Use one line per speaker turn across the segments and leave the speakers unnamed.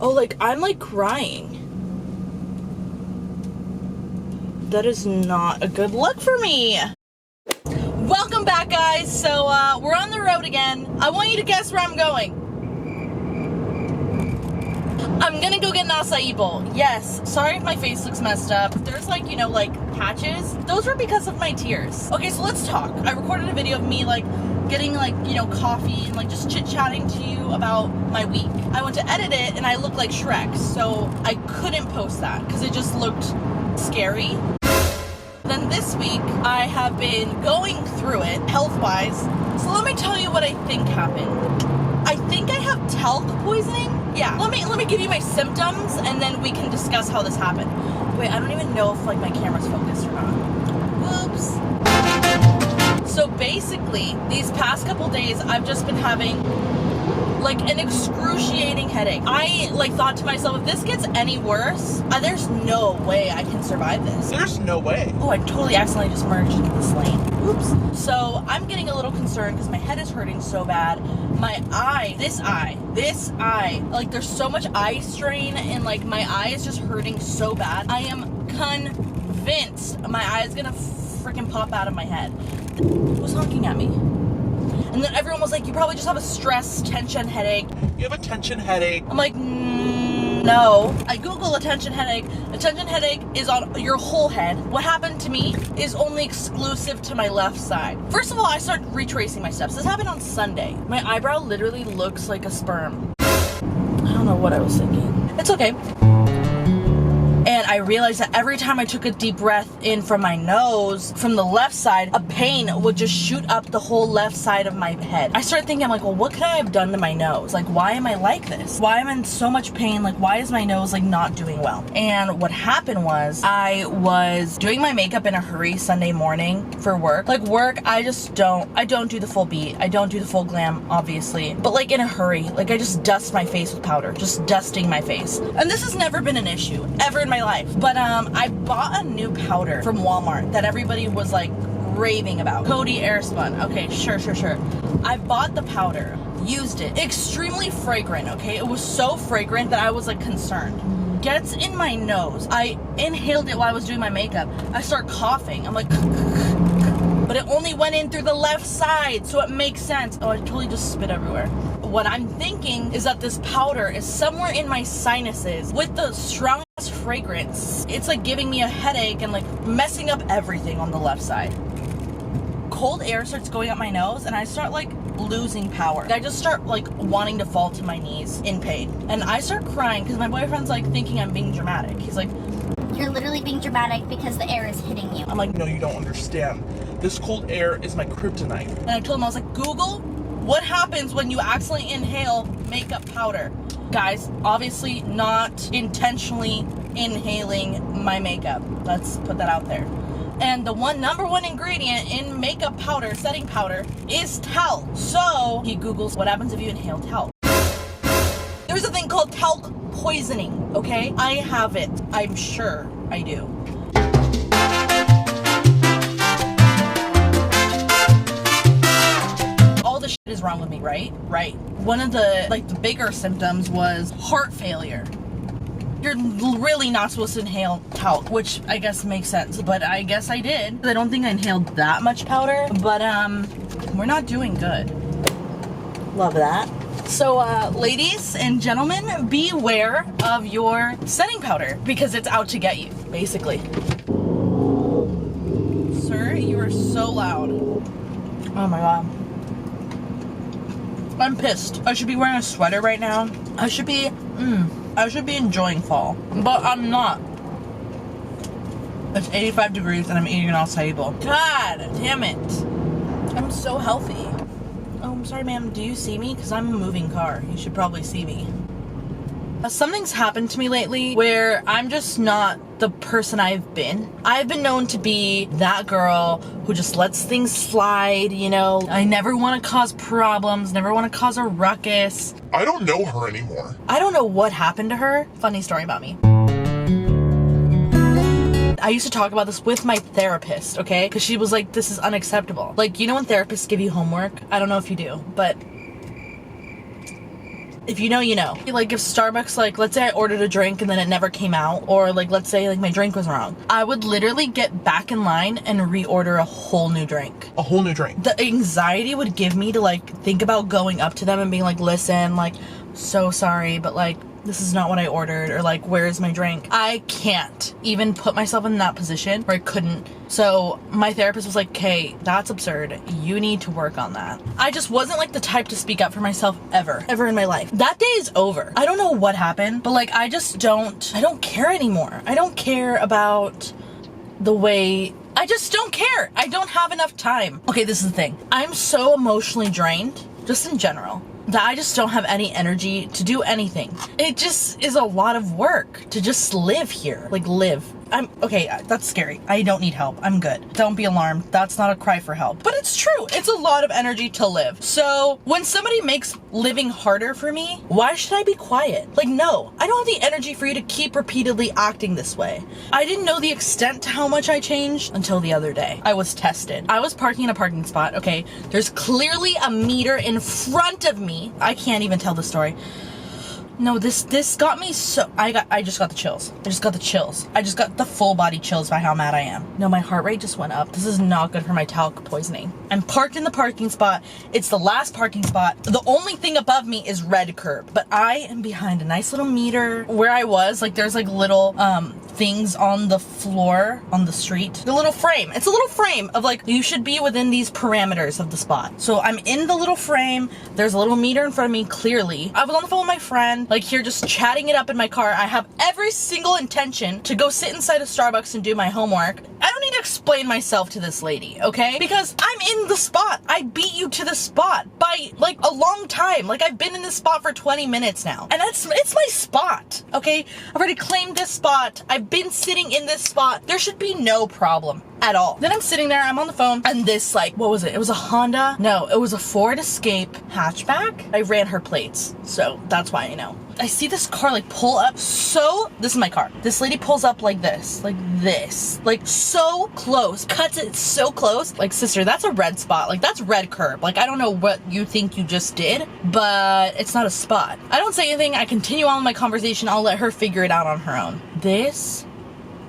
Oh, like, I'm like crying. That is not a good look for me. Welcome back, guys. So, we're on the road again. I want you to guess where I'm going. I'm gonna go get an acai bowl. Yes, sorry if my face looks messed up. If there's like, you know, like patches, those were because of my tears. Okay, so let's talk. I recorded a video of me like getting like, you know, coffee and like just chit-chatting to you about my week. I went to edit it and I looked like Shrek, so I couldn't post that because it just looked scary. Then this week, I have been going through it health-wise. So let me tell you what I think happened. I think I have talc poisoning. Yeah, let me give you my symptoms and then we can discuss how this happened. Wait, I don't even know if like my camera's focused or not. Whoops. So basically, these past couple days, I've just been having like an excruciating headache. I like thought to myself, if this gets any worse, there's no way I can survive this.
There's no way.
Oh, I totally accidentally just merged into this lane. Oops. So I'm getting a little concerned because my head is hurting so bad. My eye, this eye, like there's so much eye strain and like my eye is just hurting so bad. I am convinced my eye is gonna freaking pop out of my head. Who's honking at me? And then everyone was like, you probably just have a stress, tension headache.
You have a tension headache.
I'm like, no. I Google a tension headache. A tension headache is on your whole head. What happened to me is only exclusive to my left side. First of all, I started retracing my steps. This happened on Sunday. My eyebrow literally looks like a sperm. I don't know what I was thinking. It's okay. And I realized that every time I took a deep breath in from my nose, from the left side, a pain would just shoot up the whole left side of my head. I started thinking, I'm like, well, what could I have done to my nose? Like, why am I like this? Why am I in so much pain? Like, why is my nose like not doing well? And what happened was I was doing my makeup in a hurry Sunday morning for work. Like work, I don't do the full beat. I don't do the full glam, obviously, but like in a hurry, like I just dust my face with powder, just dusting my face. And this has never been an issue ever in my life. But I bought a new powder from Walmart that everybody was like raving about. Cody Airspun. Okay, sure. I bought the powder, used it. Extremely fragrant, okay? It was so fragrant that I was like concerned. Gets in my nose. I inhaled it while I was doing my makeup. I start coughing. I'm like, but it only went in through the left side, so it makes sense. Oh, I totally just spit everywhere. What I'm thinking is that this powder is somewhere in my sinuses with the strongest fragrance. It's like giving me a headache and like messing up everything on the left side. Cold air starts going up my nose and I start like losing power. I just start like wanting to fall to my knees in pain. And I start crying because my boyfriend's like thinking I'm being dramatic. He's like,
you're literally being dramatic because the air is hitting you.
I'm like,
No, you don't understand. This cold air is my kryptonite.
and I told him, I was like, Google what happens when you accidentally inhale makeup powder. Guys, obviously not intentionally inhaling my makeup. Let's put that out there. And the number one ingredient in makeup powder, setting powder, is talc. So he Googles what happens if you inhale talc. There's a thing called talc poisoning, okay? I have it. I'm sure I do. Is wrong with me, right? One of the the bigger symptoms was heart failure. You're really not supposed to inhale talc, which I guess makes sense, but I guess I did. I don't think I inhaled that much powder, but we're not doing good. Love that. So ladies and gentlemen, beware of your setting powder because it's out to get you, basically. Sir, you are so loud. Oh my god. I'm pissed. I should be wearing a sweater right now. I should be enjoying fall, but I'm not. It's 85 degrees and I'm eating an acai bowl. God damn it. I'm so healthy. Oh, I'm sorry, ma'am. Do you see me? Because I'm a moving car. You should probably see me. Something's happened to me lately where I'm just not the person I've been. I've been known to be that girl who just lets things slide, you know. I never want to cause problems, never want to cause a ruckus.
I don't know her anymore.
I don't know what happened to her. Funny story about me. I used to talk about this with my therapist, okay? Because she was like, this is unacceptable. Like, you know when therapists give you homework? I don't know if you do, but If you know, you know. Like if Starbucks, like let's say I ordered a drink and then it never came out, or like let's say like my drink was wrong, I would literally get back in line and reorder a whole new drink.
A whole new drink.
The anxiety would give me to like think about going up to them and being like, listen, like, so sorry, but like, this is not what I ordered, or like, where's my drink? I can't even put myself in that position where I couldn't. So my therapist was like, okay, that's absurd. You need to work on that. I just wasn't like the type to speak up for myself ever in my life. That day is over. I don't know what happened, but like, I don't care anymore. I don't care about the way, I just don't care. I don't have enough time. Okay, this is the thing. I'm so emotionally drained, just in general, that I just don't have any energy to do anything. It just is a lot of work to just live here. Like live. Okay, that's scary. I don't need help. I'm good. Don't be alarmed. That's not a cry for help. But it's true. It's a lot of energy to live. So when somebody makes living harder for me, why should I be quiet? Like, no, I don't have the energy for you to keep repeatedly acting this way. I didn't know the extent to how much I changed until the other day. I was tested. I was parking in a parking spot. Okay, there's clearly a meter in front of me. I can't even tell the story. No, this got me so, I just got the chills. I just got the chills. I just got the full body chills by how mad I am. No, my heart rate just went up. This is not good for my talc poisoning. I'm parked in the parking spot. It's the last parking spot. The only thing above me is red curb, but I am behind a nice little meter. Where I was, like there's like little things on the floor, on the street. The little frame. It's a little frame of like, you should be within these parameters of the spot. So I'm in the little frame. There's a little meter in front of me, clearly. I was on the phone with my friend, like here just chatting it up in my car. I have every single intention to go sit inside a Starbucks and do my homework. I don't need to explain myself to this lady, okay? Because I'm in the spot. I beat you to the spot by like a long time. Like I've been in this spot for 20 minutes now. And it's my spot, okay? I've already claimed this spot. I've been sitting in this spot. There should be no problem at all. Then I'm sitting there, I'm on the phone, and this like, what was it? It was a Honda? No, it was a Ford Escape hatchback. I ran her plates, so that's why I know. I see this car like pull up so, this is my car. This lady pulls up like this, like so close, cuts it so close. Like, sister, that's a red spot. Like that's red curb. Like, I don't know what you think you just did, but it's not a spot. I don't say anything. I continue on with my conversation. I'll let her figure it out on her own. This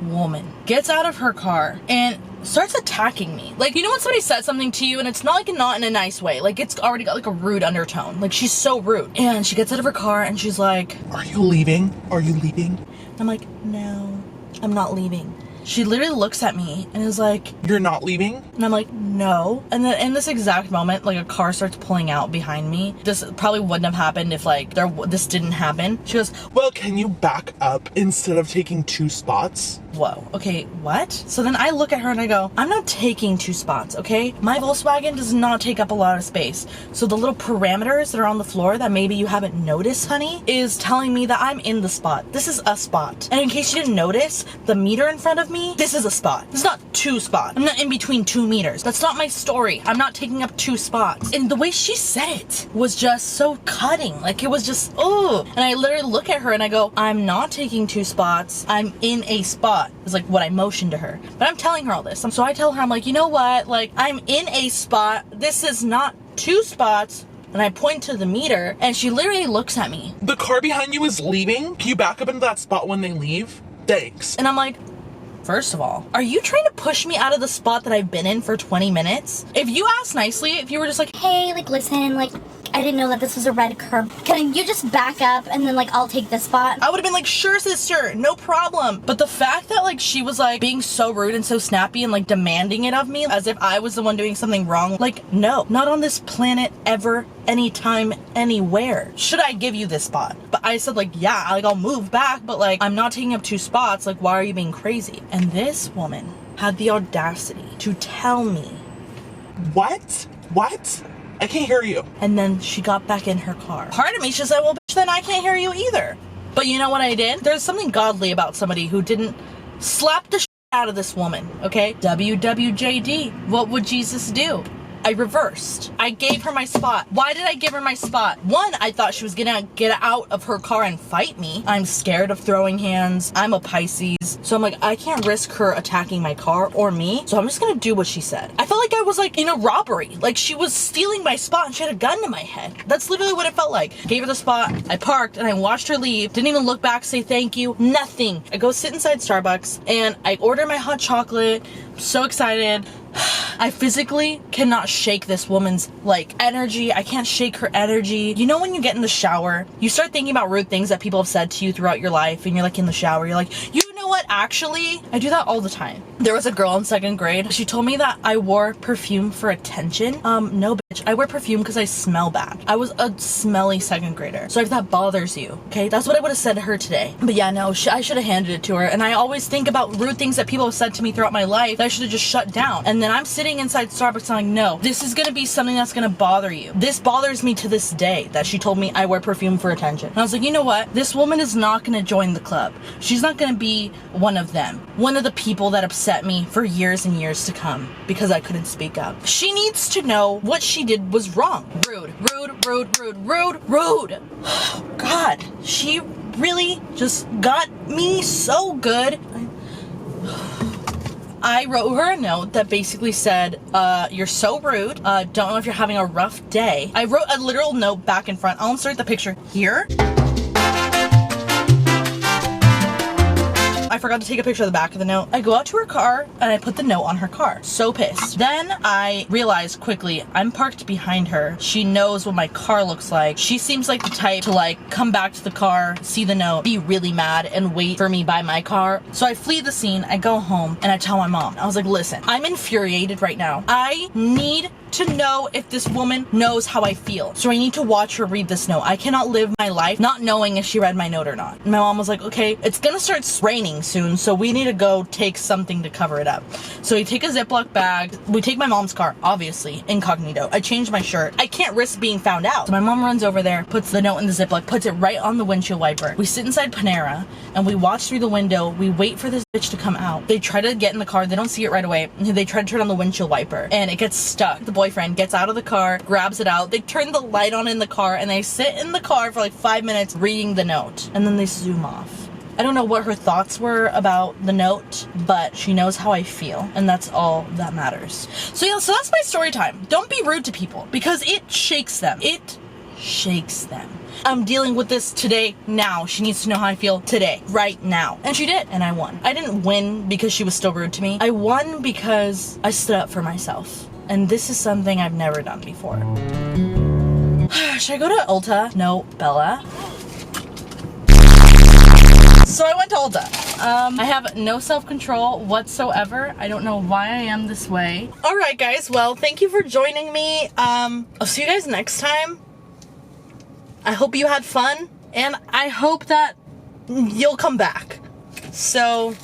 woman gets out of her car and starts attacking me. Like, you know when somebody says something to you and it's not like not in a nice way, like it's already got like a rude undertone. Like she's so rude. And she gets out of her car and she's like,
"Are you leaving? Are you leaving?"
I'm like, "No, I'm not leaving." She literally looks at me and is like,
"You're not leaving?"
And I'm like, "No." And then in this exact moment, like a car starts pulling out behind me. This probably wouldn't have happened if like this didn't happen. She goes,
"Well, can you back up instead of taking 2 spots?"
Whoa, okay, what? So then I look at her and I go, I'm not taking 2 spots, okay? My Volkswagen does not take up a lot of space. So the little parameters that are on the floor that maybe you haven't noticed, honey, is telling me that I'm in the spot. This is a spot. And in case you didn't notice, the meter in front of me, this is a spot. This is not 2 spots. I'm not in between 2 meters. That's not my story. I'm not taking up 2 spots. And the way she said it was just so cutting. Like it was just, oh. And I literally look at her and I go, I'm not taking 2 spots. I'm in a spot. Is like what I motioned to her. But I'm telling her all this. So I tell her, I'm like, you know what? Like, I'm in a spot. This is not 2 spots. And I point to the meter and she literally looks at me.
"The car behind you is leaving. Can you back up into that spot when they leave? Thanks."
And I'm like, first of all, are you trying to push me out of the spot that I've been in for 20 minutes? If you asked nicely, if you were just like,
Hey, like, listen, like, I didn't know that this was a red curb. Can you just back up and then, like, I'll take this spot?
I would have been like, sure, sister, no problem. But the fact that, like, she was, like, being so rude and so snappy and, like, demanding it of me as if I was the one doing something wrong, like, no, not on this planet ever, anytime, anywhere. Should I give you this spot? But I said, like, yeah, like, I'll move back, but, like, I'm not taking up 2 spots. Like, why are you being crazy? And this woman had the audacity to tell me.
What? I can't hear you.
And then she got back in her car. Part of me, she said, well, bitch, then I can't hear you either. But you know what I did? There's something godly about somebody who didn't slap the shit out of this woman, okay? WWJD. What would Jesus do? I reversed. I gave her my spot. Why did I give her my spot? One, I thought she was gonna get out of her car and fight me. I'm scared of throwing hands. I'm a Pisces. So I'm like, I can't risk her attacking my car or me. So I'm just gonna do what she said. I felt like I was like in a robbery. Like she was stealing my spot and she had a gun to my head. That's literally what it felt like. Gave her the spot. I parked and I watched her leave. Didn't even look back, say thank you. Nothing. I go sit inside Starbucks and I order my hot chocolate. I'm so excited. I physically cannot shake this woman's like energy. I can't shake her energy. You know when you get in the shower, you start thinking about rude things that people have said to you throughout your life and you're like in the shower, you're like, you know what, actually, I do that all the time. There was a girl in 2nd grade. She told me that I wore perfume for attention. No bitch, I wear perfume because I smell bad. I was a smelly 2nd grader. So if that bothers you, okay, that's what I would have said to her today. But yeah, no, I should have handed it to her. And I always think about rude things that people have said to me throughout my life that I should have just shut down. And then I'm sitting inside Starbucks and I'm like, no, this is gonna be something that's gonna bother you. This bothers me to this day that she told me I wear perfume for attention. And I was like, you know what? This woman is not gonna join the club. She's not gonna be one of them. One of the people that upset me for years and years to come because I couldn't speak up. She needs to know what she did was wrong. Rude, rude, rude, rude, rude, rude. God, she really just got me so good. I wrote her a note that basically said, you're so rude. Don't know if you're having a rough day. I wrote a literal note back in front. I'll insert the picture here. I forgot to take a picture of the back of the note. I go out to her car and I put the note on her car. So pissed. Then I realized quickly, I'm parked behind her. She knows what my car looks like. She seems like the type to like come back to the car, see the note, be really mad and wait for me by my car. So I flee the scene, I go home and I tell my mom. I was like, listen, I'm infuriated right now. I need to know if this woman knows how I feel. So I need to watch her read this note. I cannot live my life not knowing if she read my note or not. And my mom was like, okay, it's gonna start raining soon, so we need to go take something to cover it up. So we take a Ziploc bag. We take my mom's car, obviously, incognito. I changed my shirt. I can't risk being found out. So my mom runs over there, puts the note in the Ziploc, puts it right on the windshield wiper. We sit inside Panera and we watch through the window. We wait for this bitch to come out. They try to get in the car. They don't see it right away. They try to turn on the windshield wiper and it gets stuck. The boyfriend gets out of the car, grabs it out. They turn the light on in the car and they sit in the car for like 5 minutes reading the note and then they zoom off. I don't know what her thoughts were about the note, but she knows how I feel and that's all that matters. So yeah, so that's my story time. Don't be rude to people because it shakes them. It shakes them. I'm dealing with this today, now. She needs to know how I feel today, right now. And she did, and I won. I didn't win because she was still rude to me. I won because I stood up for myself. And this is something I've never done before. Should I go to Ulta? No, Bella. So I went to Ulta. I have no self-control whatsoever. I don't know why I am this way. Alright guys, well, thank you for joining me. I'll see you guys next time. I hope you had fun, and I hope that you'll come back. So,